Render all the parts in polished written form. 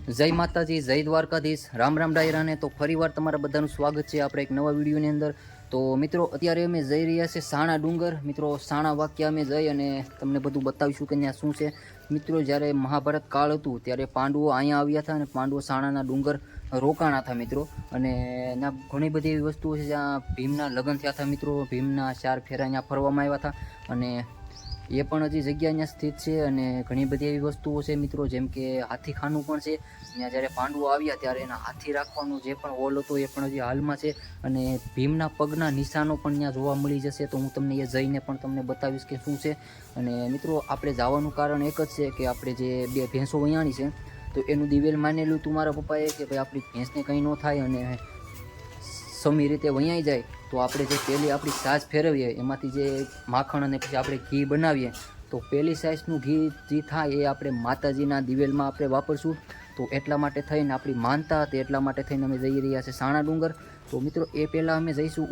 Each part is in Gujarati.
જય માતાજી, જય દ્વારકાધીશ, રામ રામ ડાયરાને. તો ફરીવાર તમારા બધાનું સ્વાગત છે આપણે એક નવા વિડીયોની અંદર. તો મિત્રો અત્યારે અમે જઈ રહ્યા છે સાણા ડુંગર. મિત્રો સાણા વાક્ય અમે જઈ અને તમને બધું બતાવીશું કે ત્યાં શું છે. મિત્રો જ્યારે મહાભારત કાળ હતું ત્યારે પાંડવો અહીંયા આવ્યા હતા અને પાંડવો સાણાના ડુંગર રોકાણા હતા મિત્રો. અને ત્યાં ઘણી બધી એવી વસ્તુઓ છે જ્યાં ભીમના લગ્ન થયા હતા મિત્રો. ભીમના 4 ફેરા અહીંયા ફરવામાં આવ્યા હતા અને એ પણ હજી જગ્યા અહીંયા સ્થિત છે. અને ઘણી બધી એવી વસ્તુઓ છે મિત્રો, જેમ કે હાથીખાનું પણ છે. ત્યાં જ્યારે પાંડવો આવ્યા ત્યારે એના હાથી રાખવાનો જે પણ હોલ હતો એ પણ હજી હાલમાં છે. અને ભીમના પગના નિશાનો પણ ત્યાં જોવા મળી જશે. તો હું તમને એ જઈને પણ તમને બતાવીશ કે શું છે. અને મિત્રો આપણે જવાનું કારણ એક જ છે કે આપણે જે 2 ભેંસો વયાણી છે તો એનું દિવેલ માનેલું હતું મારા પપ્પાએ કે ભાઈ આપણી ભેંસને કંઈ ન થાય અને સમી રીતે વયાઈ જાય તો આપણે જે પહેલી આપણી સાજ ફેરવીએ એમાંથી જે માખણ અને પછી આપણે ઘી બનાવીએ તો પહેલી સાઈઝનું ઘી જે થાય એ આપણે માતાજીના દિવેલમાં આપણે વાપરશું. તો એટલા માટે થઈને આપણી માનતા હતી, એટલા માટે થઈને અમે જઈ રહ્યા છે સાણા ડુંગર. તો મિત્રો એ પહેલાં અમે જઈશું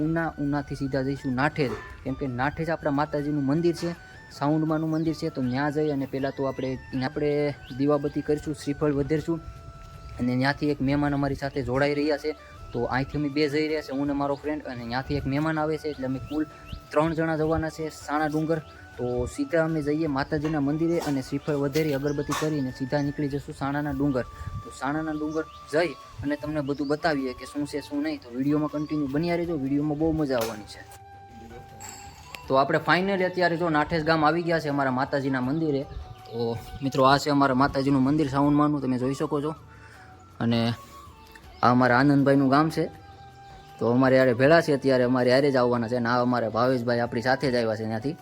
ઉનાથી સીધા જઈશું નાઠેજ, કેમ કે નાઠેજ આપણા માતાજીનું મંદિર છે, સાઉન્ડમાનું મંદિર છે. તો ત્યાં જઈ અને પહેલાં તો આપણે દીવાબત્તી કરીશું, શ્રીફળ વધેરશું. અને ત્યાંથી એક મહેમાન અમારી સાથે જોડાઈ રહ્યા છે. તો અહીંથી અમે 2 જઈ રહ્યા છે, હું ને મારો ફ્રેન્ડ. અને ત્યાંથી એક મહેમાન આવે છે, એટલે અમે કુલ 3 જણા જવાના છે સાણા ડુંગર. તો સીધા અમે જઈએ માતાજીના મંદિરે અને શ્રીફળ વધેરી અગરબત્તી કરીને સીધા નીકળી જશું સાણાના ડુંગર. તો સાણાના ડુંગર જઈ અને તમને બધું બતાવીએ કે શું છે શું નહીં. તો વિડીયોમાં કન્ટિન્યુ બન્યા રહેજો, વિડીયોમાં બહુ મજા આવવાની છે. તો આપણે ફાઇનલી અત્યારે જો નાઠેજ ગામ આવી ગયા છે અમારા માતાજીના મંદિરે. તો મિત્રો આ છે અમારા માતાજીનું મંદિર સાઉન્ડમાનું, તમે જોઈ શકો છો. અને આ અમારા આનંદભાઈનું ગામ છે. તો અમારે યારે ભેળા છે અત્યારે, અમારે યારે જ આવવાના છે. અને આ અમારા ભાવેશભાઈ આપણી સાથે જ આવ્યા છે ત્યાંથી.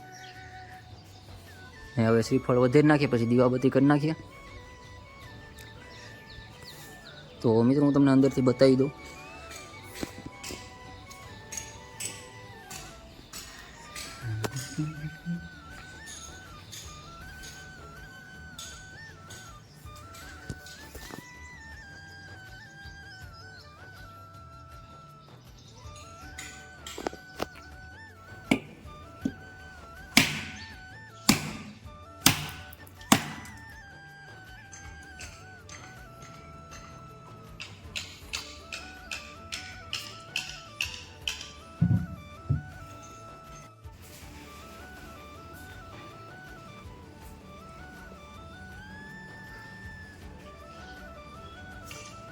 હવે શ્રીફળ વધેરી નાખીએ, પછી દીવાબત્તી કરી નાખીએ. તો મિત્રો હું તમને અંદરથી બતાવી દઉં.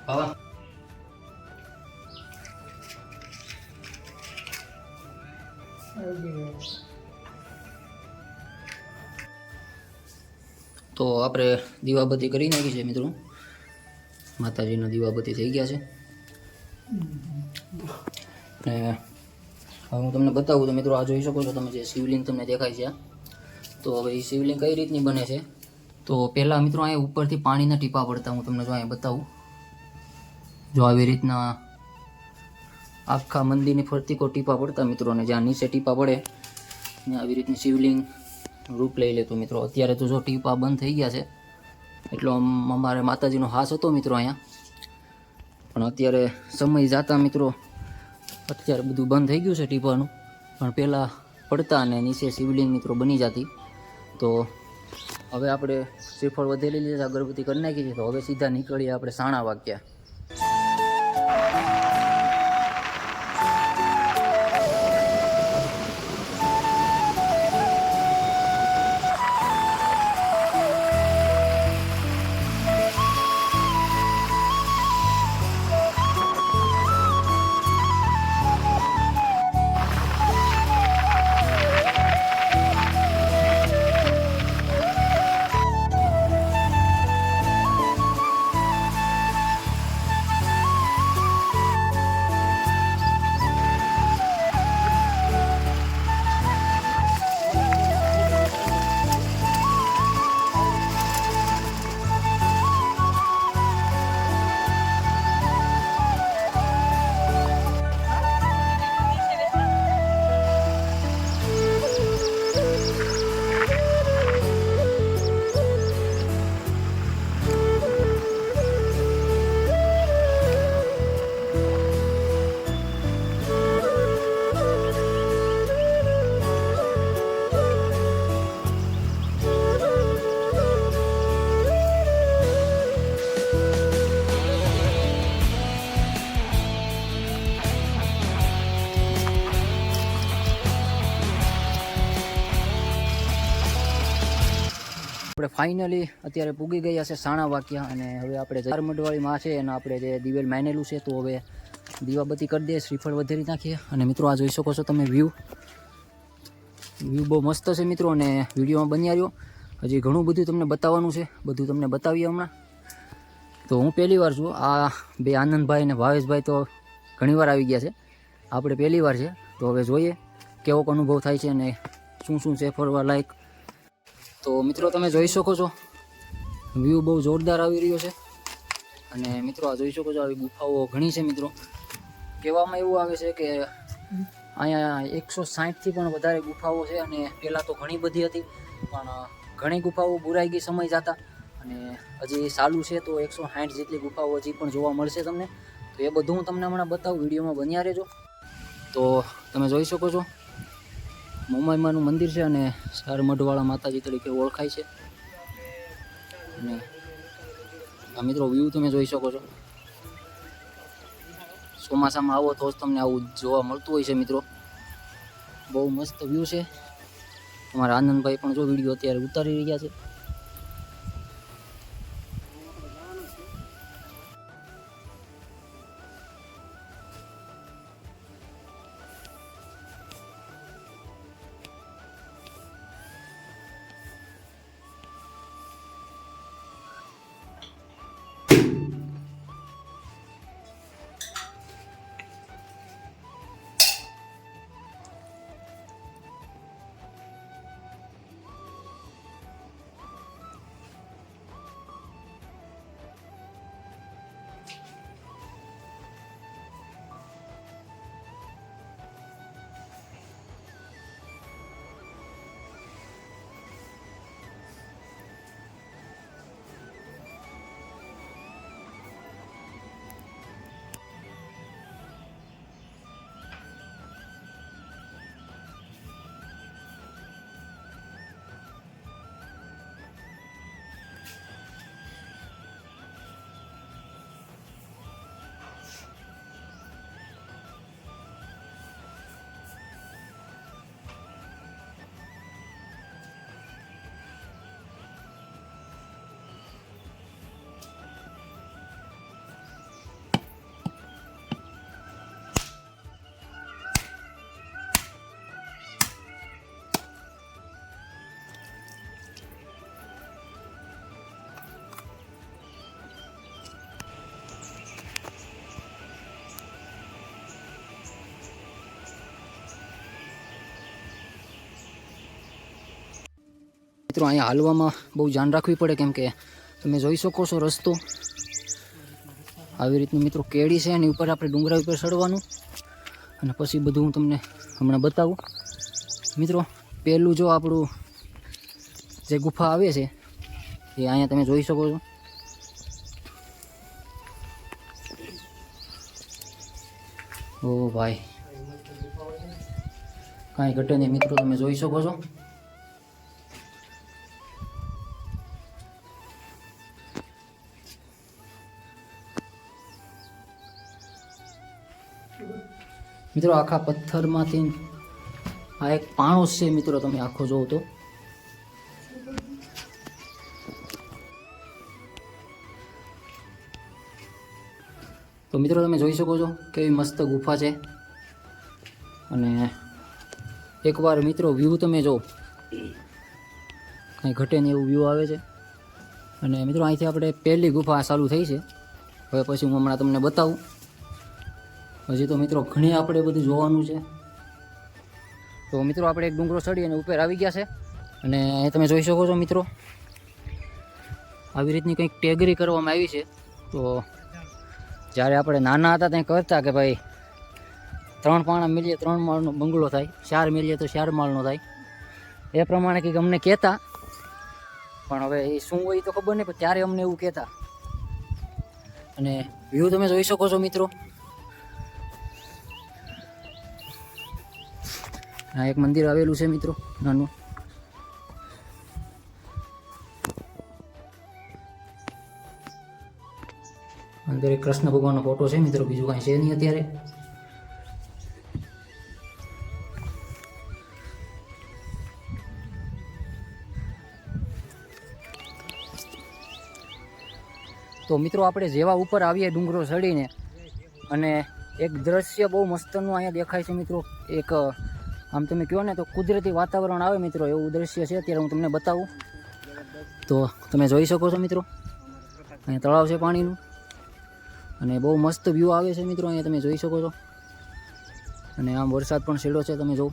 બાબા તો આપણે દીવાબત્તી કરી નાખી છે મિત્રો. માતાજીના દીવાબત્તી થઈ ગયા છે. અને હવે હું તમને બતાવું તો મિત્રો આ જોઈ શકો છો તમે, જે શિવલિંગ તમને દેખાય છે. તો હવે એ શિવલિંગ કઈ રીતની બને છે. તો પહેલાં મિત્રો અહીંયા ઉપરથી પાણીના ટીપા પડતા, હું તમને જો અહીંયા બતાવું. જો આવી રીતના આખા મંદિરની ફરતી કોઈ ટીપા પડતા મિત્રો, અને જ્યાં નીચે ટીપા પડે ત્યાં આવી રીતની શિવલિંગ રૂપ લઈ લેતું મિત્રો. અત્યારે તો જો ટીપા બંધ થઈ ગયા છે, એટલો અમારે માતાજીનો હાસ હતો મિત્રો અહીંયા. પણ અત્યારે સમય જાતા મિત્રો અત્યારે બધું બંધ થઈ ગયું છે ટીપાનું. પણ પહેલાં પડતા અને નીચે શિવલિંગ મિત્રો બની જતી. તો હવે આપણે શ્રીફળ વધેલી લીધા, અગરબત્તી કરી નાખી છે. તો હવે સીધા નીકળીએ આપણે સાણા વાગ્યા. ફાઇનલી અત્યારે પૂગી ગયા છે સાણા વાક્યા, અને હવે આપણે ઝારમઢવાળીમાં છે અને આપણે જે દિવેલ માનેલું છે, તો હવે દીવાબત્તી કરી દઈએ, શ્રીફળ વધેરી નાખીએ. અને મિત્રો આ જોઈ શકો છો તમે વ્યૂ બહુ મસ્ત છે મિત્રો, અને વિડીયોમાં બન્યા રહ્યો. હજી ઘણું બધું તમને બતાવવાનું છે, બધું તમને બતાવીએ હમણાં. તો હું પહેલી વાર છું, આ બે આનંદભાઈ અને ભાવેશભાઈ તો ઘણીવાર આવી ગયા છે, આપણે પહેલી વાર છે. તો હવે જોઈએ કેવો અનુભવ થાય છે અને શું શું છે ફરવા લાયક. તો મિત્રો તમે જોઈ શકો છો વ્યૂ બહુ જોરદાર આવી રહ્યો છે. અને મિત્રો આ જોઈ શકો છો આવી ગુફાઓ ઘણી છે મિત્રો. કહેવામાં એવું આવે છે કે અહીંયા 160થી પણ વધારે ગુફાઓ છે, અને પહેલાં તો ઘણી બધી હતી, પણ ઘણી ગુફાઓ બુરાઈ ગઈ સમય જતા, અને હજી ચાલુ છે. તો 160 જેટલી ગુફાઓ હજી પણ જોવા મળશે તમને. તો એ બધું હું તમને હમણાં બતાવું, વિડીયોમાં બન્યા રહેજો. તો તમે જોઈ શકો છો મોમાઈમાનું મંદિર છે, અને ઝારમઢવાળા માતાજી તરીકે ઓળખાય છે. અને આ મિત્રો વ્યૂ તમે જોઈ શકો છો. ચોમાસામાં આવો તો જ તમને આવું જોવા મળતું હોય છે મિત્રો. બહુ મસ્ત વ્યૂ છે. અમારા આનંદભાઈ પણ જો વિડીયો અત્યારે ઉતારી રહ્યા છે. મિત્રો અહીંયા હાલવામાં બહુ ધ્યાન રાખવી પડે, કેમ કે તમે જોઈ શકો છો રસ્તો આવી રીતનું મિત્રો કેડી છે, એની ઉપર આપણે ડુંગરા ઉપર ચડવાનું, અને પછી બધું હું તમને હમણાં બતાવું. મિત્રો પહેલું જો આપણું જે ગુફા આવે છે એ અહીંયા તમે જોઈ શકો છો. ઓ ભાઈ કાંઈ ઘટે નહીં મિત્રો, તમે જોઈ શકો છો. મિત્રો આખા પથ્થરમાંથી આ એક પાણો છે મિત્રો, તમે આખો જોવો તો મિત્રો તમે જોઈ શકો છો કેવી મસ્ત ગુફા છે. અને એકવાર મિત્રો વ્યૂ તમે જો, કાંઈ ઘટે નહીં એવું વ્યૂ આવે છે. અને મિત્રો અહીંથી આપણે પહેલી ગુફા ચાલુ થઈ છે. હવે પછી હું હમણાં તમને બતાવું. હજી તો મિત્રો ઘણી આપણે બધું જોવાનું છે. તો મિત્રો આપણે એક ડુંગરો ચડી અને ઉપર આવી ગયા છે. અને અહીં તમે જોઈ શકો છો મિત્રો આવી રીતની કંઈક ટેગરી કરવામાં આવી છે. તો જ્યારે આપણે નાના હતા ત્યાં કરતા કે ભાઈ 3 પાણા મિલીએ 3 માળનો બંગલો થાય, 4 મિલીએ તો 4 માળનો થાય, એ પ્રમાણે કંઈક અમને કહેતા. પણ હવે એ શું હોય તો ખબર નહીં, પણ ત્યારે અમને એવું કહેતા. અને વ્યૂ તમે જોઈ શકો છો મિત્રો. આ એક મંદિર આવેલું છે મિત્રો નાનું. અંદર એક કૃષ્ણ ભગવાનનો ફોટો છે મિત્રો, બીજું કાંઈ છે નહીં અત્યારે. તો મિત્રો આપણે જેવા ઉપર આવીએ ડુંગરો ચડીને અને એક દ્રશ્ય બહુ મસ્તનું અહીંયા દેખાય છે મિત્રો. એક આમ તમે કહો ને તો કુદરતી વાતાવરણ આવે મિત્રો, એવું દ્રશ્ય છે. અત્યારે હું તમને બતાવું તો તમે જોઈ શકો છો મિત્રો. અહીંયા તળાવ છે પાણીનું અને બહુ મસ્ત વ્યૂ આવે છે મિત્રો. અહીંયા તમે જોઈ શકો છો અને આમ વરસાદ પણ છેડો છે, તમે જો.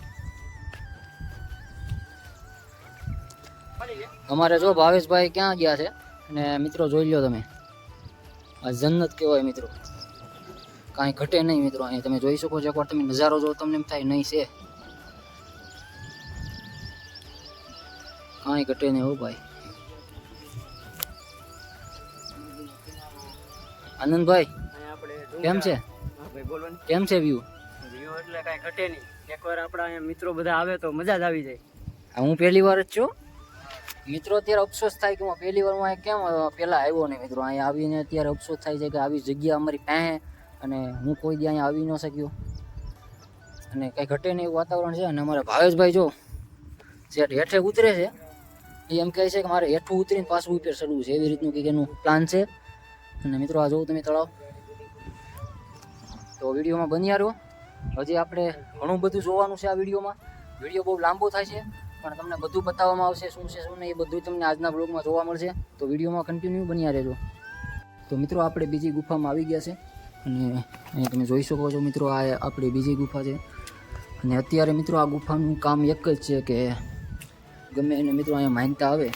અમારે જો ભાવેશભાઈ ક્યાં ગયા છે અને મિત્રો જોઈ લો તમે, આ જન્નત કહેવાય મિત્રો, કાંઈ ઘટે નહીં મિત્રો. અહીં તમે જોઈ શકો છો, એકવાર તમે નજારો જો તમને એમ થાય નહીં છે કાંઈ ઘટે નહીં. હો ભાઈ આનંદભાઈ કેમ છે? કેમ છે વ્યૂ? વ્યૂ એટલે કાંઈ ઘટે નહીં. એકવાર આપણા અહીંયા મિત્રો બધા આવે તો મજા જ આવી જાય. હું પહેલી વાર જ છું મિત્રો. અત્યારે અફસોસ થાય કે હું પહેલી વાર હું કેમ પહેલાં આવ્યો નહીં મિત્રો. અહીંયા આવીને અત્યારે અફસોસ થાય છે કે આવી જગ્યા અમારી પાસે અને હું કોઈ દી અહીંયા આવી ન શક્યો અને કંઈ ઘટે નહીં એવું વાતાવરણ છે. અને અમારા ભાવેશભાઈ જો જે હેઠે ઉતરે છે એ એમ કહે છે કે મારે હેઠું ઉતરીને પાછું ઉપર ચડવું છે, એવી રીતનું કંઈક એનું પ્લાન છે. અને મિત્રો આ જોઉં તમે તળાવ, તો વિડીયોમાં બન્યા રહો. હજી આપણે ઘણું બધું જોવાનું છે આ વિડીયોમાં. વિડીયો બહુ લાંબો થાય છે પણ તમને બધું બતાવવામાં આવશે, શું છે શું નહીં એ બધું તમને આજના બ્લોગમાં જોવા મળશે. તો વિડીયોમાં કન્ટિન્યુ બન્યા રહેજો. તો મિત્રો આપણે બીજી ગુફામાં આવી ગયા છે અને અહીં તમે જોઈ શકો છો મિત્રો, આ આપણી બીજી ગુફા છે. અને અત્યારે મિત્રો આ ગુફાનું કામ એક જ છે કે ગમે એને મિત્રો અહીંયા માનતા આવે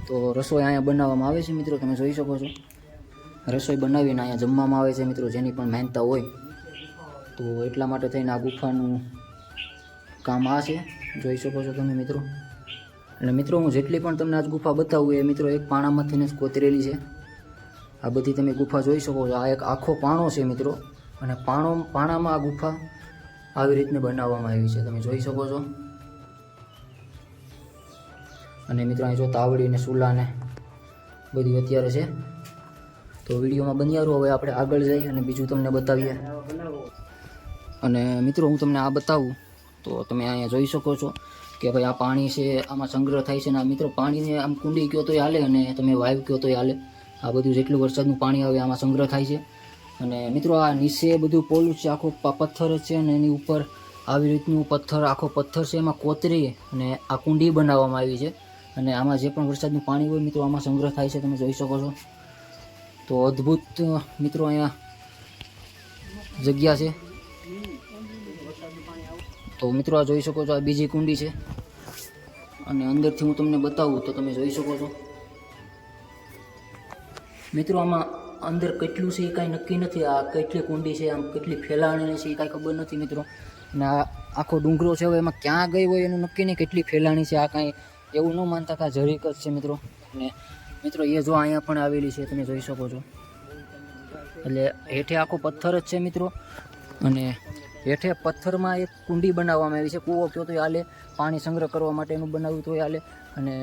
તો રસોઈ અહીંયા બનાવવામાં આવે છે મિત્રો. તમે જોઈ શકો છો રસોઈ બનાવીને અહીંયા જમવામાં આવે છે મિત્રો, જેની પણ માનતા હોય. તો એટલા માટે થઈને આ ગુફાનું કામ આ છે, જોઈ શકો છો તમે મિત્રો. અને મિત્રો હું જેટલી પણ તમને આજ ગુફા બતાવું એ મિત્રો એક પાણામાંથી જ કોતરેલી છે. આ બધી તમે ગુફા જોઈ શકો છો. આ એક આખો પાણો છે મિત્રો અને પાણામાં આ ગુફા આવી રીતને બનાવવામાં આવી છે, તમે જોઈ શકો છો. અને મિત્રો અહીં જો તાવડી ને સુલા ને બધી અત્યારે છે. તો વિડીયોમાં બન્યા રહો. હવે આપણે આગળ જઈએ અને બીજું તમને બતાવીએ. અને મિત્રો હું તમને આ બતાવું તો તમે અહીંયા જોઈ શકો છો કે ભાઈ આ પાણી છે, આમાં સંગ્રહ થાય છે. ને આ મિત્રો પાણીને આમ કુંડી કહો તોય હાલે અને તમે વાઇવ કહો તોય હાલે. આ બધું જેટલું વરસાદનું પાણી આવે આમાં સંગ્રહ થાય છે. અને મિત્રો આ નીચે બધું પોલું છે, આખો પથ્થર જ છે અને એની ઉપર આવી રીતનું આખો પથ્થર છે એમાં કોતરી અને આ કુંડી બનાવવામાં આવી છે. અને આમાં જે પણ વરસાદનું પાણી હોય મિત્રો આમાં સંગ્રહ થાય છે, તમે જોઈ શકો છો. તો અદ્ભુત મિત્રો અહીંયા જગ્યા છે. તો મિત્રો આ જોઈ શકો છો, આ બીજી કુંડી છે અને અંદરથી હું તમને બતાવું તો તમે જોઈ શકો છો મિત્રો. આમાં અંદર કેટલું છે એ કાંઈ નક્કી નથી. આ કેટલી કુંડી છે, આમ કેટલી ફેલાણી છે એ કાંઈ ખબર નથી મિત્રો. અને આ આખો ડુંગરો છે, હવે એમાં ક્યાં ગઈ હોય એનું નક્કી નહીં. કેટલી ફેલાણી છે આ કાંઈ એવું ન માનતા કે આ જરીક જ છે મિત્રો. અને મિત્રો એ જો અહીંયા પણ આવેલી છે, તમે જોઈ શકો છો. એટલે હેઠે આખો પથ્થર જ છે મિત્રો અને હેઠે પથ્થરમાં એક કુંડી બનાવવામાં આવી છે. કૂવો કયો તો હાલે, પાણી સંગ્રહ કરવા માટેનું બનાવ્યું તો હાલે. અને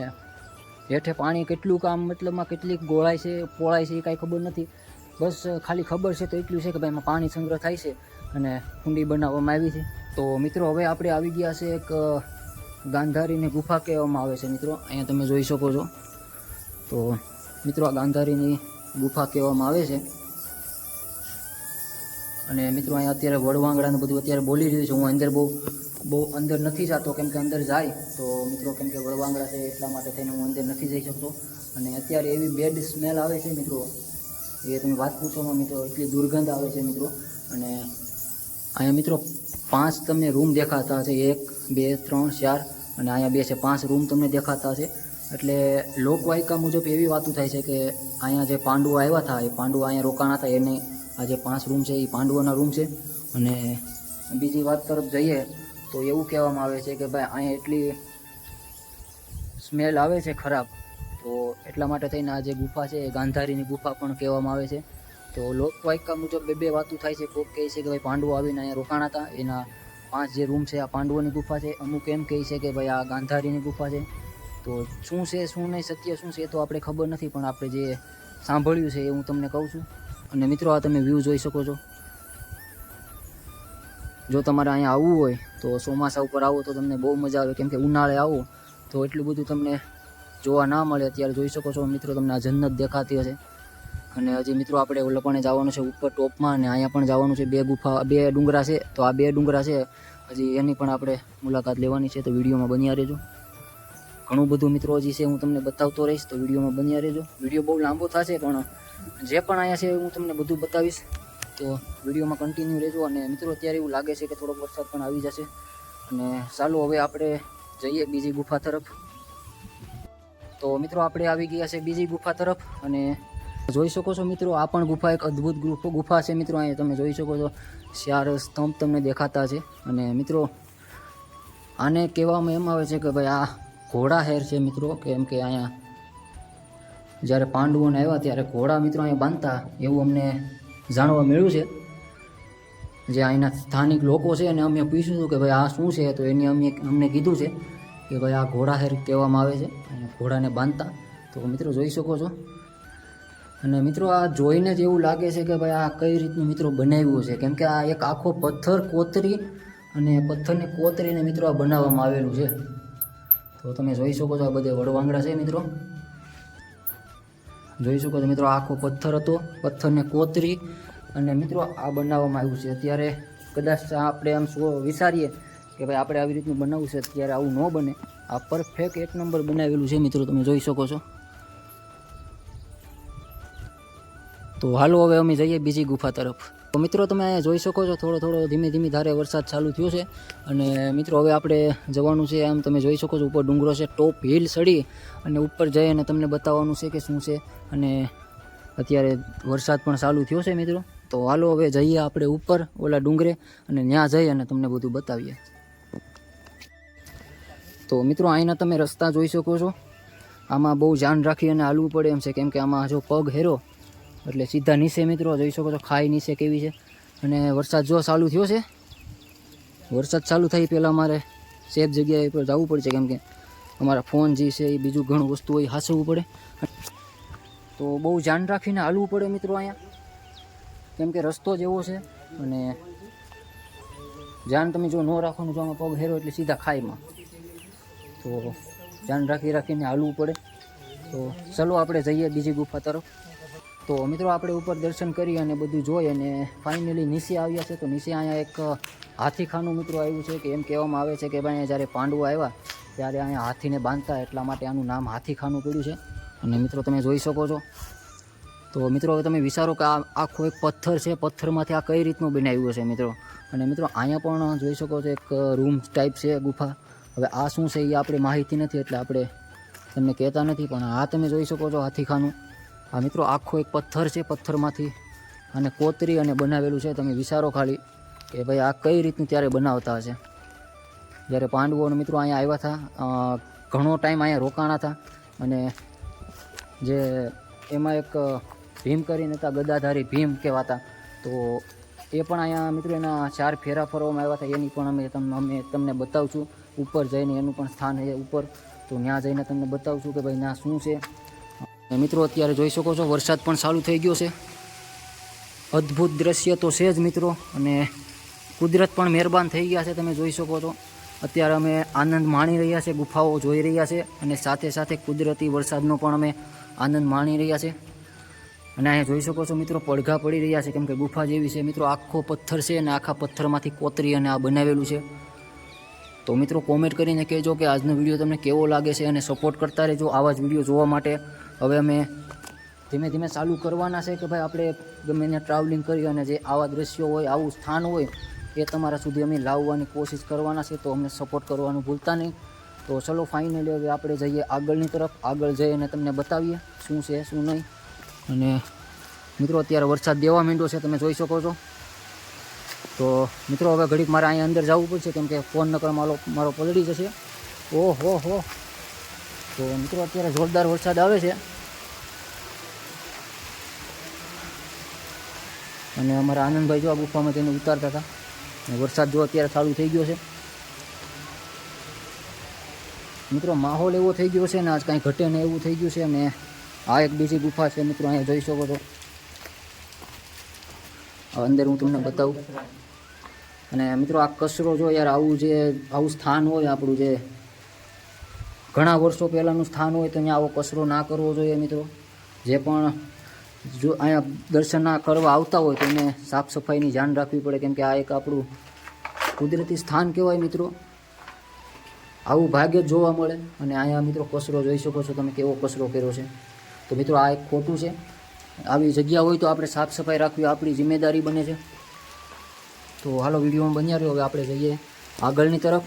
હેઠે પાણી કેટલું કામ મતલબમાં કેટલીક ગોળાય છે પોળાય છે એ કાંઈ ખબર નથી. બસ ખાલી ખબર છે તો એટલું છે કે ભાઈ એમાં પાણી સંગ્રહ થાય છે અને કુંડી બનાવવામાં આવી છે. તો મિત્રો હવે આપણે આવી ગયા છે એક ગાંધારીની ગુફા કહેવામાં આવે છે મિત્રો. અહીંયા તમે જોઈ શકો છો. તો મિત્રો આ ગાંધારીની ગુફા કહેવામાં આવે છે. અને મિત્રો અહીંયા અત્યારે વડવાંગડાને બધું અત્યારે બોલી રહ્યું છે. હું અંદર બહુ અંદર નથી જતો કેમ કે અંદર જાય તો મિત્રો કેમ કે વડવાંગડા છે એટલા માટે થઈને હું અંદર નથી જઈ શકતો. અને અત્યારે એવી બેડ સ્મેલ આવે છે મિત્રો, એ તમે વાત પૂછોમાં મિત્રો, એટલી દુર્ગંધ આવે છે મિત્રો. અને અહીંયા મિત્રો 5 તમને રૂમ દેખાતા હશે, 1 2 3 4 અને અહીંયા 2 છે, 5 રૂમ તમને દેખાતા હશે. એટલે લોકવાયકા મુજબ એવી વાતો થાય છે કે અહીંયા જે પાંડવો આવ્યા હતા એ પાંડવો અહીંયા રોકાણા હતા, એને આ જે 5 રૂમ છે એ પાંડવોના રૂમ છે. અને બીજી વાત તરફ જઈએ તો એવું કહેવામાં આવે છે કે ભાઈ અહીંયા એટલી સ્મેલ આવે છે ખરાબ, તો એટલા માટે થઈને આ જે ગુફા છે એ ગાંધારીની ગુફા પણ કહેવામાં આવે છે. તો લોકવાયકા મુજબ બે વાતો થાય છે. કોઈક કહે છે કે ભાઈ પાંડવો આવીને અહીંયા રોકાણા હતા, એના 5 જે રૂમ છે આ પાંડવોની ગુફા છે. અમુક એમ કહે છે કે ભાઈ આ ગાંધારીની ગુફા છે. તો શું છે શું નહીં, સત્ય શું છે એ તો આપણે ખબર નથી, પણ આપણે જે સાંભળ્યું છે એ હું તમને કહું છું. અને મિત્રો આ તમે વ્યૂ જોઈ શકો છો. જો તમારે અહીંયા આવવું હોય તો ચોમાસા ઉપર આવો તો તમને બહુ મજા આવે, કેમ કે ઉનાળે આવો તો એટલું બધું તમને જોવા ના મળે. અત્યારે જોઈ શકો છો મિત્રો, તમને આ જન્નત દેખાતી હશે. અને હજી મિત્રો આપણે ઓલા પણ જવાનું છે ઉપર ટોપમાં, અને અહીંયા પણ જવાનું છે. બે ડુંગરા છે, તો આ 2 ડુંગરા છે હજી એની પણ આપણે મુલાકાત લેવાની છે. તો વિડીયોમાં બન્યા રહેજો. ઘણું બધું મિત્રો હજી છે, હું તમને બતાવતો રહીશ, તો વિડીયોમાં બન્યા રહેજો. વિડીયો બહુ લાંબો થશે, પણ જે પણ અહીંયા છે હું તમને બધું બતાવીશ, તો વિડીયોમાં કન્ટિન્યુ રહેજો. અને મિત્રો અત્યારે એવું લાગે છે કે થોડોક વરસાદ પણ આવી જશે. અને ચાલો હવે આપણે જઈએ બીજી ગુફા તરફ. તો મિત્રો આપણે આવી ગયા છે બીજી ગુફા તરફ, અને જોઈ શકો છો મિત્રો આ પણ ગુફા એક અદ્ભુત ગુફા છે મિત્રો. અહીંયા તમે જોઈ શકો છો 4 સ્તંભ તમને દેખાતા છે. અને મિત્રો આને કહેવામાં એમ આવે છે કે ભાઈ આ ઘોડા હેર છે મિત્રો, કેમ કે અહીંયા જ્યારે પાંડવોને આવ્યા ત્યારે ઘોડા મિત્રો અહીંયા બાંધતા એવું અમને જાણવા મળ્યું છે. જે અહીંના સ્થાનિક લોકો છે, અને અમે પૂછ્યું હતું કે ભાઈ આ શું છે, તો એની અમને કીધું છે કે ભાઈ આ ઘોડા હેર કહેવામાં આવે છે, અને ઘોડાને બાંધતા. તો મિત્રો જોઈ શકો છો. અને મિત્રો આ જોઈને જ એવું લાગે છે કે ભાઈ આ કઈ રીતનું મિત્રો બનાવ્યું છે, કેમ કે આ એક આખો પથ્થર કોતરી અને પથ્થરને કોતરીને મિત્રો આ બનાવવામાં આવેલું છે. તો તમે જોઈ શકો છો આ બધે વડવાંગડા છે મિત્રો, જોઈ શકો છો મિત્રો. આખો પથ્થર હતો, પથ્થરને કોતરી અને મિત્રો આ બનાવવામાં આવ્યું છે. અત્યારે કદાચ આપણે આમ વિચારીએ કે ભાઈ આપણે આવી રીતનું બનાવવું છે, ત્યારે આવું ન બને. આ પરફેક્ટ 1 નંબર બનાવેલું છે મિત્રો, તમે જોઈ શકો છો. તો હાલો હવે અમે જઈએ બીજી ગુફા તરફ. તો મિત્રો તમે અહીંયા જોઈ શકો છો થોડો ધીમે ધારે વરસાદ ચાલુ થયો છે. અને મિત્રો હવે આપણે જવાનું છે, આમ તમે જોઈ શકો છો ઉપર ડુંગરો છે, ટોપ હિલ ચડી અને ઉપર જઈ અને તમને બતાવવાનું છે કે શું છે. અને અત્યારે વરસાદ પણ ચાલુ થયો છે મિત્રો. તો હાલો હવે જઈએ આપણે ઉપર ઓલા ડુંગરે, અને ત્યાં જઈ અને તમને બધું બતાવીએ. તો મિત્રો અહીંના તમે રસ્તા જોઈ શકો છો. આમાં બહુ ધ્યાન રાખી અને હાલવું પડે એમ છે, કેમ કે આમાં જો પગ હેરો એટલે સીધા નીચે મિત્રો જોઈ શકો છો ખાઈ નીચે કેવી છે. અને વરસાદ જો ચાલુ થયો છે, વરસાદ ચાલુ થાય પહેલાં અમારે સેફ જગ્યાએ પર જવું પડશે, કેમ કે અમારા ફોન જે છે એ બીજું ઘણું વસ્તુ હોય હાંસવું પડે. તો બહુ ધ્યાન રાખીને હાલવું પડે મિત્રો અહીંયા, કેમ કે રસ્તો જ એવો છે. અને ધ્યાન તમે જો ન રાખવાનું, જો આમાં પગ હેરો એટલે સીધા ખાઈમાં, તો ધ્યાન રાખીને હાલવું પડે. તો ચલો આપણે જઈએ બીજી ગુફા તરફ. તો મિત્રો આપણે ઉપર દર્શન કરી અને બધું જોઈ અને ફાઇનલી નીચે આવ્યા છે. તો નીચે અહીંયા એક હાથીખાનું મિત્રો આવ્યું છે, કે એમ કહેવામાં આવે છે કે ભાઈ જ્યારે પાંડવો આવ્યા ત્યારે અહીંયા હાથીને બાંધતા, એટલા માટે આનું નામ હાથીખાનું પડ્યું છે. અને મિત્રો તમે જોઈ શકો છો. તો મિત્રો હવે તમે વિચારો કે આ આખો એક પથ્થર છે, પથ્થરમાંથી આ કઈ રીતનું બનાવ્યું છે મિત્રો. અને મિત્રો અહીંયા પણ જોઈ શકો છો એક રૂમ ટાઈપ છે ગુફા. હવે આ શું છે એ આપણે માહિતી નથી, એટલે આપણે તમને કહેતા નથી. પણ આ તમે જોઈ શકો છો હાથીખાનું. આ મિત્રો આખો એક પથ્થર છે, પથ્થરમાંથી અને કોતરી અને બનાવેલું છે. તમે વિચારો ખાલી કે ભાઈ આ કઈ રીતનું ત્યારે બનાવતા હશે. જ્યારે પાંડવો અને મિત્રો અહીંયા આવ્યા હતા, ઘણો ટાઈમ અહીંયા રોકાણા હતા. અને જે એમાં એક ભીમ કરીને હતા, ગદાધારી ભીમ કહેવાતા, તો એ પણ અહીંયા મિત્રો એના 4 ફેરા ફરવામાં આવ્યા હતા. એની પણ અમે તમને બતાવશું ઉપર જઈને, એનું પણ સ્થાન છે ઉપર. તો ત્યાં જઈને તમને બતાવશું કે ભાઈ ત્યાં શું છે. મિત્રો અત્યારે જોઈ શકો છો વરસાદ પણ ચાલુ થઈ ગયો છે. અદ્ભુત દ્રશ્ય તો છે જ મિત્રો, અને કુદરત પણ મહેરબાન થઈ ગયા છે. તમે જોઈ શકો છો અત્યારે અમે આનંદ માણી રહ્યા છે, ગુફાઓ જોઈ રહ્યા છે, અને સાથે સાથે કુદરતી વરસાદનો પણ અમે આનંદ માણી રહ્યા છે. અને અહીંયા જોઈ શકો છો મિત્રો પડઘા પડી રહ્યા છે, કેમ કે ગુફા જેવી છે મિત્રો. આખો પથ્થર છે અને આખા પથ્થરમાંથી કોતરી અને આ બનાવેલું છે. તો મિત્રો કોમેન્ટ કરીને કહેજો કે આજનો વિડીયો તમને કેવો લાગે છે, અને સપોર્ટ કરતા રહેજો આવા જ વિડીયો જોવા માટે. હવે અમે ધીમે ચાલુ કરવાના છે કે ભાઈ આપણે ગમે ત્યાં ટ્રાવેલિંગ કરી અને જે આવા દ્રશ્યો હોય, આવું સ્થાન હોય, એ તમારા સુધી અમે લાવવાની કોશિશ કરવાના છે. તો અમને સપોર્ટ કરવાનું ભૂલતા નહીં. તો ચલો ફાઇનલી હવે આપણે જઈએ આગળની તરફ. આગળ જઈ અને તમને બતાવીએ શું છે શું નહીં. અને મિત્રો અત્યારે વરસાદ દેવા માંડ્યો છે, તમે જોઈ શકો છો. તો મિત્રો હવે ઘડીક મારે અહીંયા અંદર જવું પડશે, કેમ કે ફોન નકર મારો પલળી જશે. ઓહો હો. તો મિત્રો અત્યારે જોરદાર વરસાદ આવે છે, અને અમારા આનંદભાઈ જો આ ગુફામાં જઈને ઉતારતા હતા. વરસાદ જો અત્યારે ચાલુ થઈ ગયો છે મિત્રો. માહોલ એવો થઈ ગયો છે ને આજ કાંઈ ઘટે ને એવું થઈ ગયું છે. અને આ એક બીજી ગુફા છે મિત્રો, અહીંયા જોઈ શકો છો. અંદર હું તમને બતાવું. અને મિત્રો આ કચરો જો યાર, આવું સ્થાન હોય આપણું, જે ઘણા વર્ષો પહેલાંનું સ્થાન હોય, તો અહીંયા આવો કચરો ના કરવો જોઈએ મિત્રો. જે પણ જો અહીંયા દર્શન કરવા આવતા હોય તો એને સાફ સફાઈની ધ્યાન રાખવી પડે, કેમ કે આ એક આપણું કુદરતી સ્થાન કહેવાય મિત્રો. આવું ભાગ્ય જ જોવા મળે. અને અહીંયા મિત્રો કચરો જોઈ શકો છો તમે, કેવો કચરો કર્યો છે. તો મિત્રો આ એક ખોટું છે. આવી જગ્યા હોય તો આપણે સાફ સફાઈ રાખવી આપણી જિમ્મેદારી બને છે. તો હાલો વિડીયોમાં બન્યા રહ્યો. હવે આપણે જઈએ આગળની તરફ.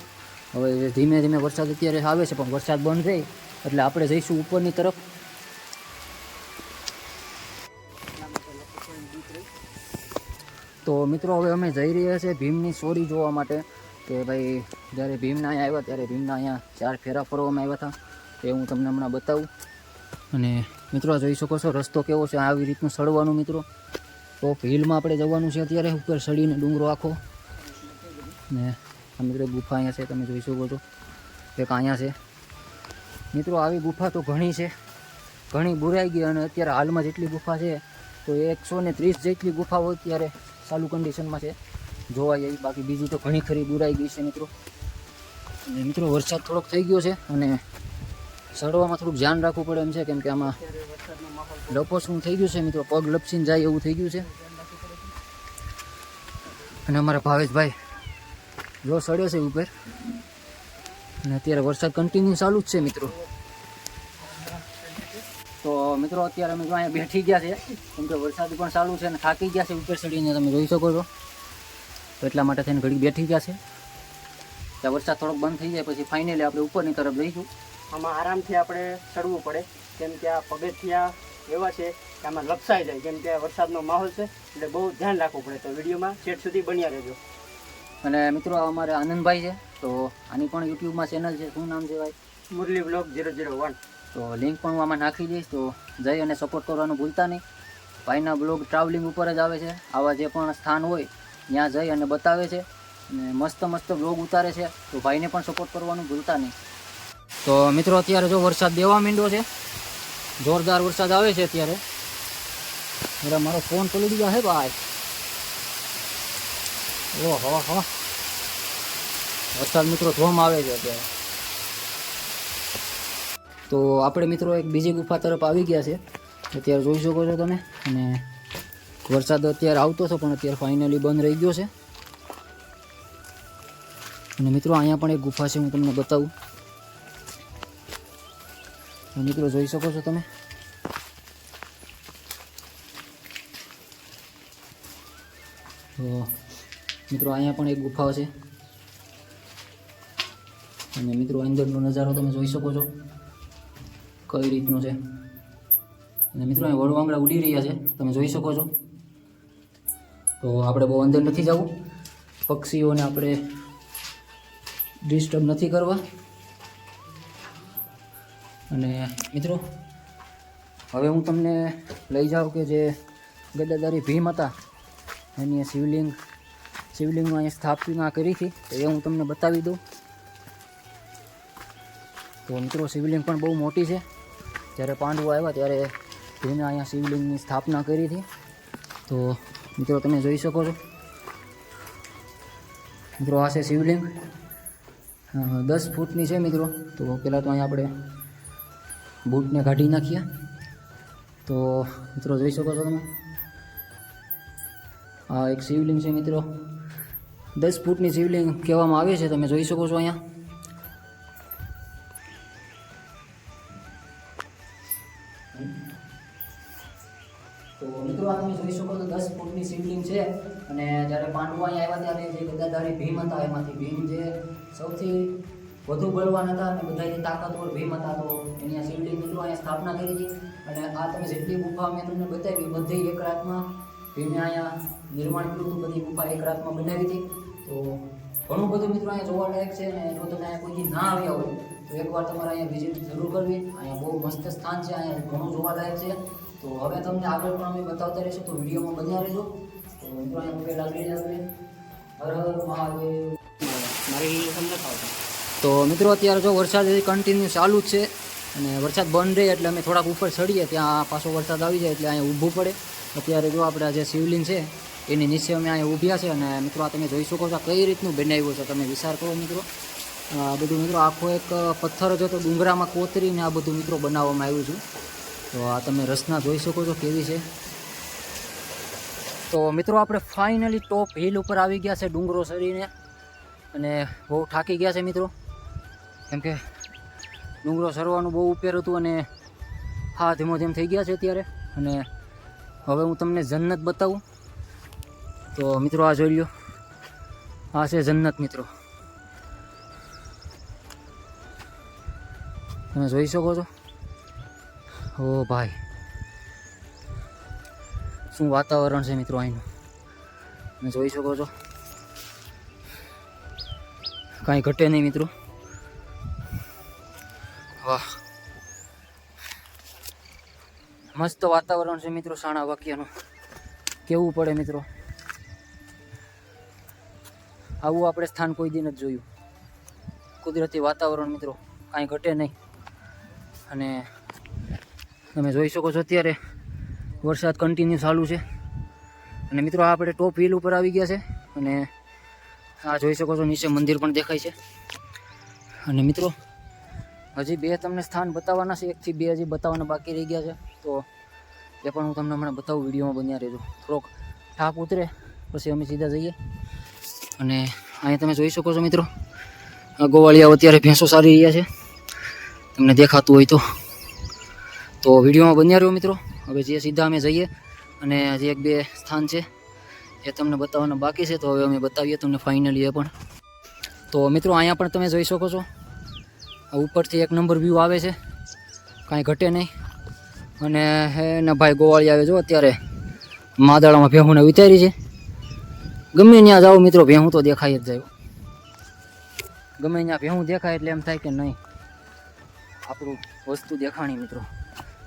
હવે ધીમે ધીમે વરસાદ અત્યારે આવે છે, પણ વરસાદ બંધ થઈ એટલે આપણે જઈશું ઉપરની તરફ. તો મિત્રો હવે અમે જઈ રહ્યા છીએ ભીમની સોરી જોવા માટે, કે ભાઈ જ્યારે ભીમના અહીંયા આવ્યા ત્યારે ભીમના અહીંયા 4 ફેરા ફરવામાં આવ્યા હતા, તે હું તમને હમણાં બતાવું. અને મિત્રો આ જોઈ શકો છો રસ્તો કેવો છે, આવી રીતનું સડવાનું મિત્રો. તો હિલમાં આપણે જવાનું છે અત્યારે, ઉપર સડીને ડુંગરો આખો. ને આ મિત્રો ગુફા અહીંયા છે, તમે જોઈ શકો છો. એક અહીંયા છે મિત્રો. આવી ગુફા તો ઘણી છે, ઘણી બુરાઈ ગઈ. અને અત્યારે હાલમાં જેટલી ગુફા છે તો 130 જેટલી ગુફાઓ અત્યારે ચાલુ કન્ડિશનમાં છે જોવા જઈ. બાકી બીજી તો ઘણી ખરી બુરાઈ ગઈ છે મિત્રો. અને મિત્રો વરસાદ થોડોક થઈ ગયો છે અને ચડવામાં થોડુંક ધ્યાન રાખવું પડે એમ છે, કેમ કે આમાં લપસવું થઈ ગયું છે મિત્રો. પગ લપસીને જાય એવું થઈ ગયું છે. અને અમારા ભાવેશભાઈ જો સડ્યો છે ઉપર. અને અત્યારે વરસાદ કન્ટિન્યુ ચાલુ જ છે મિત્રો. તો મિત્રો અત્યારે અમે જો અહીંયા બેઠી ગયા છે, કેમ કે વરસાદ પણ ચાલુ છે અને થાકી ગયા છે ઉપર ચડીને, તમે જોઈ શકો છો. તો એટલા માટે થઈને ઘડી બેઠી ગયા છે. ત્યાં વરસાદ થોડોક બંધ થઈ જાય પછી ફાઇનલી આપણે ઉપરની તરફ જઈશું. આમાં આરામથી આપણે ચડવું પડે, કેમ કે આ પગથિયા એવા છે કે આમાં લપસાઈ જાય, કેમ કે વરસાદનો માહોલ છે એટલે બહુ ધ્યાન રાખવું પડે. તો વિડીયોમાં છેડ સુધી બન્યા રહેજો. અને મિત્રો અમારે આનંદભાઈ છે, તો આની પણ યુટ્યુબમાં ચેનલ છે. શું નામ છે ભાઈ? મુરલી બ્લોગ 001. તો લિંક પણ હું આમાં નાખી દઈશ, તો જઈ અને સપોર્ટ કરવાનું ભૂલતા નહીં. ભાઈના બ્લોગ ટ્રાવેલિંગ ઉપર જ આવે છે. આવા જે પણ સ્થાન હોય ત્યાં જઈ અને બતાવે છે અને મસ્ત મસ્ત બ્લોગ ઉતારે છે. તો ભાઈને પણ સપોર્ટ કરવાનું ભૂલતા નહીં. તો મિત્રો અત્યારે જો વરસાદ દેવા માંડ્યો છે, જોરદાર વરસાદ આવે છે અત્યારે. અરે મારો ફોન પલળી ગયો હે ભાઈ. ઓહો હો, વરસાદ મિત્રો ધોમ આવે છે અત્યારે. તો આપણે મિત્રો એક બીજી ગુફા તરફ આવી ગયા છે, અત્યારે જોઈ શકો છો તમે. અને વરસાદ અત્યારે આવતો હતો પણ અત્યારે ફાઇનલી બંધ રહી ગયો છે. અને મિત્રો અહીંયા પણ એક ગુફા છે, હું તમને બતાવું. મિત્રો જોઈ શકો છો તમે. તો મિત્રો અહીંયા પણ એક ગુફા છે. અને મિત્રો અંદરનો નજારો તમે જોઈ શકો છો કઈ રીતનો છે. અને મિત્રો અહીં વડવાંગડા ઉડી રહ્યા છે, તમે જોઈ શકો છો. તો આપણે બહુ અંદર નથી જવું, પક્ષીઓને આપણે ડિસ્ટર્બ નથી કરવા. અને મિત્રો હવે હું તમને લઈ જાઉં કે જે ગદાધારી ભીમ હતા એની શિવલિંગનું અહીંયા સ્થાપના કરી હતી, તો એ હું તમને બતાવી દઉં. તો મિત્રો શિવલિંગ પણ બહુ મોટી છે. જ્યારે પાંડવો આવ્યા ત્યારે ભીમે અહીંયા શિવલિંગની સ્થાપના કરી હતી. તો મિત્રો તમે જોઈ શકો છો. મિત્રો આ છે શિવલિંગ, 10 ફૂટની છે મિત્રો. તો પહેલાં તો અહીંયા આપણે બૂટને કાઢી નાખીએ. તો મિત્રો જોઈ શકો છો તમે, આ એક શિવલિંગ છે મિત્રો. 10 ફૂટની શિવલિંગ કહેવામાં આવે છે, તમે જોઈ શકો છો અહીંયા. તો મિત્રો આ તમે જોઈ શકો છો 10 ફૂટની શિવલિંગ છે. અને જ્યારે પાંડવો અહીંયા આવ્યા ત્યારે જે ગદાધારી ભીમ હતા એમાંથી ભીમ જે સૌથી વધુ બળવાન હતા અને બધાની તાકાતવર ભીમ હતા, તો એની આ શિવલિંગ મિત્રો અહીંયા સ્થાપના કરી હતી. અને આ તમે જેટલી ગુફા મેં તમને બતાવી બધી એક રાતમાં ભીમે અહીંયા નિર્માણ કર્યું હતું. બધી ગુફા એક રાતમાં બનાવી હતી. તો ઘણું બધું મિત્રો અહીંયા જોવાલાયક છે. અને જો તમે અહીંયા કોઈ ના આવ્યા હોય તો એકવાર તમારે અહીંયા વિઝિટ જરૂર કરવી. અહીંયા બહુ મસ્ત સ્થાન છે, અહીંયા ઘણું જોવાલાયક છે. તો હવે તમને આગળ પણ અમે બતાવતા રહીશું, તો વિડીયોમાં બન્યા રહેજો. તો મિત્રો અહીંયા પહેલાં લઈ જશે. હર હર મહાદેવ. મારી તમને ખાવતા. તો મિત્રો અત્યારે જો વરસાદ કન્ટિન્યુ ચાલુ જ છે. અને વરસાદ બંધ રહે એટલે અમે થોડાક ઉપર ચડીએ, ત્યાં પાછો વરસાદ આવી જાય એટલે અહીંયા ઊભું પડે. અત્યારે જો આપણે જે શિવલિંગ છે એની નીચે અમે અહીંયા ઊભ્યા છે. અને મિત્રો આ તમે જોઈ શકો છો કઈ રીતનું બનાવ્યું છે, તમે વિચાર કરો મિત્રો. આ બધું મિત્રો આખો એક પથ્થર જ હતો, ડુંગરામાં કોતરીને આ બધું મિત્રો બનાવવામાં આવ્યું છે. તો આ તમે રચના જોઈ શકો છો કેવી છે. તો મિત્રો આપણે ફાઇનલી ટોપ હિલ ઉપર આવી ગયા છે ડુંગરો સરીને, અને બહુ થાકી ગયા છે મિત્રો, કેમ કે ડુંગરો સરવાનું બહુ ઉપર હતું અને હા ધીમો ધીમ થઈ ગયા છે અત્યારે. અને હવે હું તમને જન્નત બતાવું. તો મિત્રો આ જોઈ લો, આ છે જન્નત મિત્રો, તમે જોઈ શકો છો. ઓ ભાઈ શું વાતાવરણ છે મિત્રો અહીંનું, તમે જોઈ શકો છો. કાંઈ ઘટે નહીં મિત્રો. વાહ મસ્ત વાતાવરણ છે મિત્રો સાણા વાક્યાનું, કેવું પડે મિત્રો. આવું આપણે સ્થાન કોઈ દિન જ જોયું, કુદરતી વાતાવરણ મિત્રો, કાંઈ ઘટે નહીં. અને તમે જોઈ શકો છો અત્યારે વરસાદ કન્ટિન્યુ ચાલુ છે. અને મિત્રો આ આપણે ટોપ હિલ ઉપર આવી ગયા છે, અને આ જોઈ શકો છો નીચે મંદિર પણ દેખાય છે. અને મિત્રો હજી 2 તમને સ્થાન બતાવવાના છે, 1 થી 2 હજી બતાવવાના બાકી રહી ગયા છે. તો એ પણ હું તમને હમણાં બતાવું, વિડીયોમાં બન્યા રહેજો. થોડોક થાક ઉતરે પછી અમે સીધા જઈએ. અને અહીંયા તમે જોઈ શકો છો મિત્રો, ગોવાળિયાઓ અત્યારે ભેંસો સારી રહ્યા છે, તમને દેખાતું હોય તો વિડીયોમાં બન્યા રહ્યો મિત્રો. હવે જે સીધા અમે જઈએ, અને હજી 1-2 સ્થાન છે એ તમને બતાવવાના બાકી છે, તો હવે અમે બતાવીએ તમને ફાઇનલી એ પણ. તો મિત્રો અહીંયા પણ તમે જોઈ શકો છો, આ ઉપરથી 1 નંબર વ્યૂ આવે છે, કાંઈ ઘટે નહીં. અને એના ભાઈ ગોવાળી આવે જો અત્યારે માદાળામાં ભેહુંને ઉતારી છે. ગમે ત્યાં જાઓ મિત્રો ભેહું તો દેખાય જ જાય, ગમે ત્યાં ભેહું દેખાય એટલે એમ થાય કે નહીં આપણું વસ્તુ દેખાણી મિત્રો.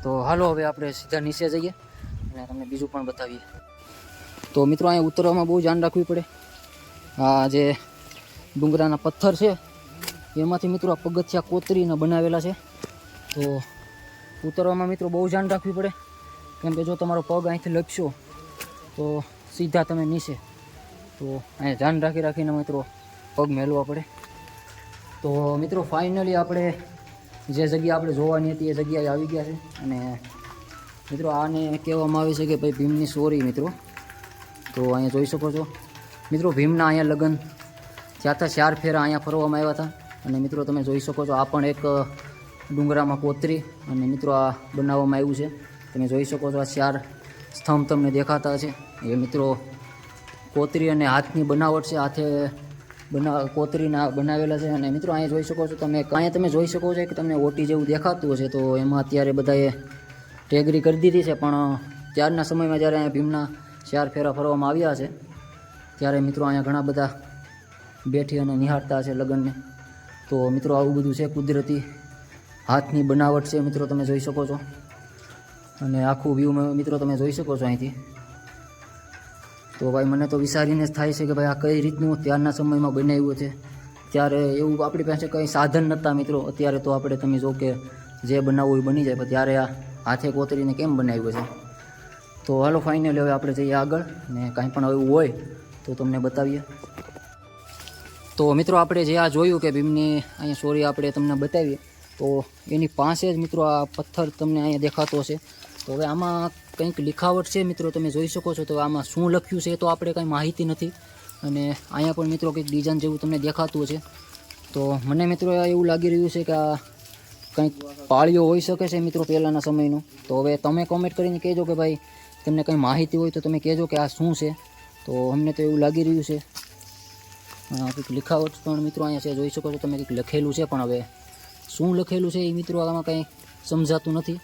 તો હાલો હવે આપણે સીધા નીચે જઈએ અને તમને બીજું પણ બતાવીએ. તો મિત્રો અહીંયા ઉતરવામાં બહુ ધ્યાન રાખવું પડે. આ જે ડુંગરાના પથ્થર છે એમાંથી મિત્રો આ પગથિયા કોતરીને બનાવેલા છે. તો ઉતરવામાં મિત્રો બહુ ધ્યાન રાખવું પડે, કેમ કે જો તમારો પગ અહીંથી લપશો તો સીધા તમે નીચે. તો અહીંયા ધ્યાન રાખીને મિત્રો પગ મેલવા પડે. તો મિત્રો ફાઇનલી આપણે જે જગ્યા આપણે જોવાની હતી એ જગ્યાએ આવી ગયા છે. અને મિત્રો આને કહેવામાં આવે છે કે ભાઈ ભીમની સોરી મિત્રો. તો અહીંયા જોઈ શકો છો મિત્રો, ભીમના અહીંયા લગ્ન થયા હતા, 4 ફેરા અહીંયા ફરવામાં આવ્યા હતા. અને મિત્રો તમે જોઈ શકો છો આ પણ એક ડુંગરામાં કોતરી અને મિત્રો આ બનાવવામાં આવ્યું છે. તમે જોઈ શકો છો આ 4 સ્તંભ તમને દેખાતા હશે, એ મિત્રો કોતરી અને હાથની બનાવટ છે, હાથે કોતરીના બનાવેલા છે. અને મિત્રો અહીંયા જોઈ શકો છો તમે જોઈ શકો છો કે તમને ઓટી જેવું દેખાતું હશે. તો એમાં અત્યારે બધાએ ટેગરી કરી દીધી છે, પણ ત્યારના સમયમાં જ્યારે અહીંયા ભીમના 4 ફેરા ફરવામાં આવ્યા છે ત્યારે મિત્રો અહીંયા ઘણા બધા બેઠી અને નિહાળતા છે લગ્નને. તો મિત્રો આવું બધું છે, કુદરતી હાથની બનાવટ છે મિત્રો, તમે જોઈ શકો છો. અને આખું વ્યૂ મિત્રો તમે જોઈ શકો છો અહીંથી. તો ભાઈ મને તો વિચારીને જ થાય છે કે ભાઈ આ કઈ રીતનું ત્યારના સમયમાં બનાવ્યું છે. ત્યારે એવું આપણી પાસે કંઈ સાધન નહોતા મિત્રો. અત્યારે તો આપણે તમે જો કે જે બનાવવું એ બની જાય, પણ ત્યારે આ હાથે કોતરીને કેમ બનાવ્યું છે. તો હાલો ફાઇનલી હવે આપણે જઈએ આગળ, ને કાંઈ પણ એવું હોય તો તમને બતાવીએ. તો મિત્રો આપણે જે આ જોયું કે ભીમની અહીંયા સોરી આપણે તમને બતાવીએ, તો એની પાસે જ મિત્રો આ પથ્થર તમને અહીંયા દેખાતો હશે. તો હવે આમાં કંઈક લિખાવટ છે મિત્રો, તમે જોઈ શકો છો. તો આમાં શું લખ્યું છે તો આપણે કંઈ માહિતી નથી. અને અહીંયા પણ મિત્રો કંઈક ડિઝાઇન જેવું તમને દેખાતું હશે. તો મને મિત્રો એવું લાગી રહ્યું છે કે આ કંઈક પાળીઓ હોઈ શકે છે મિત્રો પહેલાંના સમયનો. તો હવે તમે કોમેન્ટ કરીને કહેજો કે ભાઈ તમને કંઈ માહિતી હોય તો તમે કહેજો કે આ શું છે. તો અમને તો એવું લાગી રહ્યું છે. કંઈક લિખાવટ પણ મિત્રો અહીંયા છે, જોઈ શકો છો તમે, કંઈક લખેલું છે, પણ હવે શું લખેલું છે એ મિત્રો આમાં કંઈ સમજાતું નથી.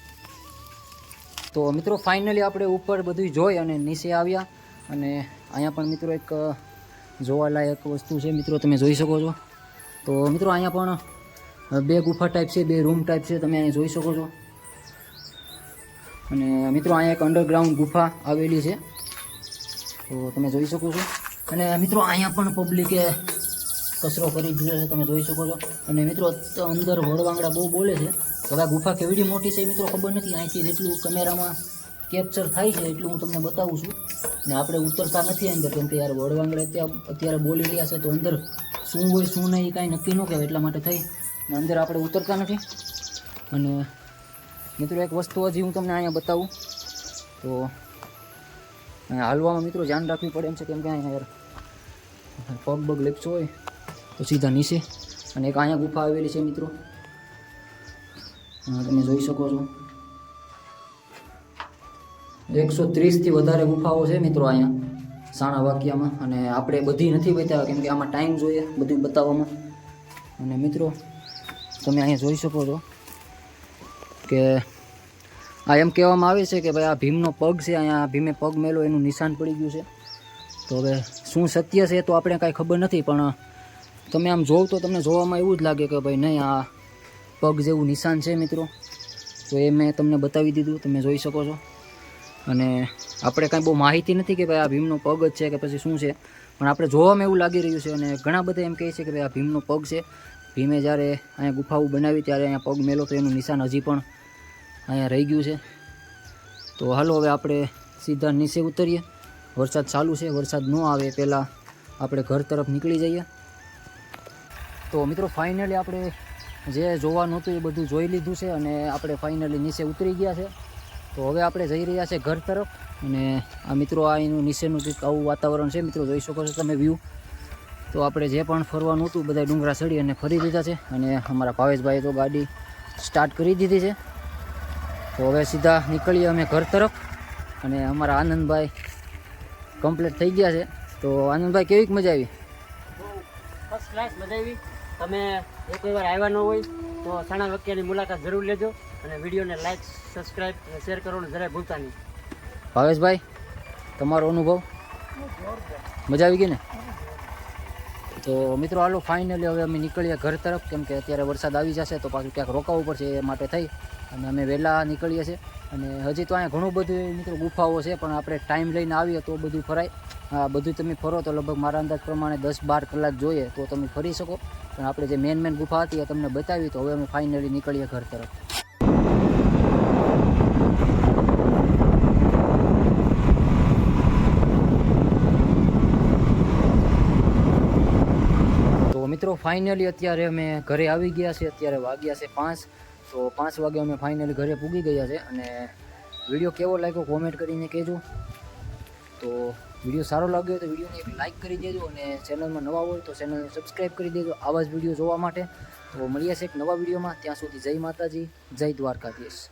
તો મિત્રો ફાઇનલી આપણે ઉપર બધું જોઈ અને નીચે આવ્યા. અને અહીંયા પણ મિત્રો એક જોવાલાયક વસ્તુ છે મિત્રો, તમે જોઈ શકો છો. તો મિત્રો અહીંયા પણ 2 ગુફા ટાઈપ છે, 2 રૂમ ટાઈપ છે, તમે અહીંયા જોઈ શકો છો. અને મિત્રો અહીંયા એક અંડરગ્રાઉન્ડ ગુફા આવેલી છે, તો તમે જોઈ શકો છો. અને મિત્રો અહીંયા પણ પબ્લિકે કચરો કરી દીધો છે, તમે જોઈ શકો છો. અને મિત્રો અંદર વડવાંગડા બહુ બોલે છે. તો આ ગુફા કેવડી મોટી છે મિત્રો ખબર નથી. અહીંથી જેટલું કેમેરામાં કેપ્ચર થાય છે એટલું હું તમને બતાવું છું. ને આપણે ઉતરતા નથી અંદર, કેમ કે યાર વડવાંગડા અત્યારે બોલી રહ્યા છે, તો અંદર શું હોય શું નહીં કાંઈ નક્કી ન કહેવાય, એટલા માટે થઈ ને અંદર આપણે ઉતરતા નથી. અને મિત્રો એક વસ્તુ હજી હું તમને અહીંયા બતાવું. તો અહીંયા હાલવામાં મિત્રો ધ્યાન રાખવી પડે એમ છે, કેમ કે અહીંયા યાર પગ બગ લેપસો હોય તો સીધા નીચે. અને એક અહીંયા ગુફા આવેલી છે મિત્રો, તમે જોઈ શકો છો. 130થી વધારે ગુફાઓ છે મિત્રો અહીંયા સાણા વાકિયામાં. અને આપણે બધી નથી બતાવ્યા કેમ કે આમાં ટાઈમ જોઈએ બધું બતાવવામાં. અને મિત્રો તમે અહીંયા જોઈ શકો છો કે આ એમ કહેવામાં આવે છે કે ભાઈ આ ભીમનો પગ છે, અહીંયા ભીમે પગ મેલો એનું નિશાન પડી ગયું છે. તો હવે શું સત્ય છે તો આપણે કાંઈ ખબર નથી, પણ તમે આમ જોવ તો તમને જોવામાં એવું જ લાગે કે ભાઈ નહીં આ પગ જેવું નિશાન છે મિત્રો. તો એ મેં તમને બતાવી દીધું, તમે જોઈ શકો છો. અને આપણે કાંઈ બહુ માહિતી નથી કે ભાઈ આ ભીમનો પગ જ છે કે પછી શું છે, પણ આપણે જોવામાં એવું લાગી રહ્યું છે. અને ઘણા બધા એમ કહે છે કે ભાઈ આ ભીમનો પગ છે, ભીમે જ્યારે અહીંયા ગુફાઓ બનાવી ત્યારે અહીંયા પગ મેલો તો એનું નિશાન હજી પણ અહીંયા રહી ગયું છે. તો હાલો હવે આપણે સીધા નીચે ઉતરીએ. વરસાદ ચાલુ છે, વરસાદ ન આવે પહેલાં આપણે ઘર તરફ નીકળી જઈએ. તો મિત્રો ફાઇનલી આપણે જે જોવાનું હતું એ બધું જોઈ લીધું છે અને આપણે ફાઇનલી નીચે ઉતરી ગયા છે. તો હવે આપણે જઈ રહ્યા છે ઘર તરફ. અને આ મિત્રો આ એનું નીચેનું કંઈક આવું વાતાવરણ છે મિત્રો, જોઈ શકો છો તમે વ્યૂ. તો આપણે જે પણ ફરવાનું હતું બધા ડુંગરા ચડી અને ફરી લીધા છે. અને અમારા ભાવેશભાઈએ તો ગાડી સ્ટાર્ટ કરી દીધી છે. તો હવે સીધા નીકળીએ અમે ઘર તરફ. અને અમારા આનંદભાઈ કમ્પ્લીટ થઈ ગયા છે. તો આનંદભાઈ કેવીક મજા આવી? ફર્સ્ટ ક્લાસ મજા આવી. તમે એક વાર આવ્યા ન હોય તો સાણા વાકિયાની મુલાકાત જરૂર લેજો. અને વિડીયોને લાઈક, સબસ્ક્રાઈબ અને શેર કરવાનું જરાય ભૂલતા નહીં. ભાવેશભાઈ તમારો અનુભવ? મજા આવી ગઈ ને? તો મિત્રો હાલો ફાઇનલી હવે અમે નીકળીએ ઘર તરફ, કેમ કે અત્યારે વરસાદ આવી જશે તો પાછું ક્યાંક રોકાવું પડશે, એ માટે થઈ અને અમે વહેલા નીકળીએ છીએ. અને હજી તો અહીંયા ઘણું બધું મિત્રો ગુફાઓ છે, પણ આપણે ટાઈમ લઈને આવીએ તો બધું ફરાય. હા, બધું તમે ફરો તો લગભગ મારા અંદાજ પ્રમાણે 10-12 કલાક જોઈએ તો તમે ફરી શકો. પણ આપણે જે મેન ગુફા હતી એ તમને બતાવી. તો હવે અમે ફાઇનલી નીકળીએ ઘર તરફ. મિત્રો ફાઇનલી અત્યારે અમે ઘરે આવી ગયા છે. અત્યારે વાગ્યા છે 5. તો 5 વાગે અમે ફાઇનલી ઘરે પૂગી ગયા છે. અને વિડીયો કેવો લાગ્યો કોમેન્ટ કરીને કહેજો. તો વિડીયો સારો લાગ્યો તો વિડીયોને એક લાઇક કરી દેજો. અને ચેનલમાં નવા હોય તો ચેનલને સબસ્ક્રાઈબ કરી દેજો આવા જ વિડીયો જોવા માટે. તો મળીએ છીએ એક નવા વિડીયોમાં. ત્યાં સુધી જય માતાજી, જય દ્વારકાધીશ.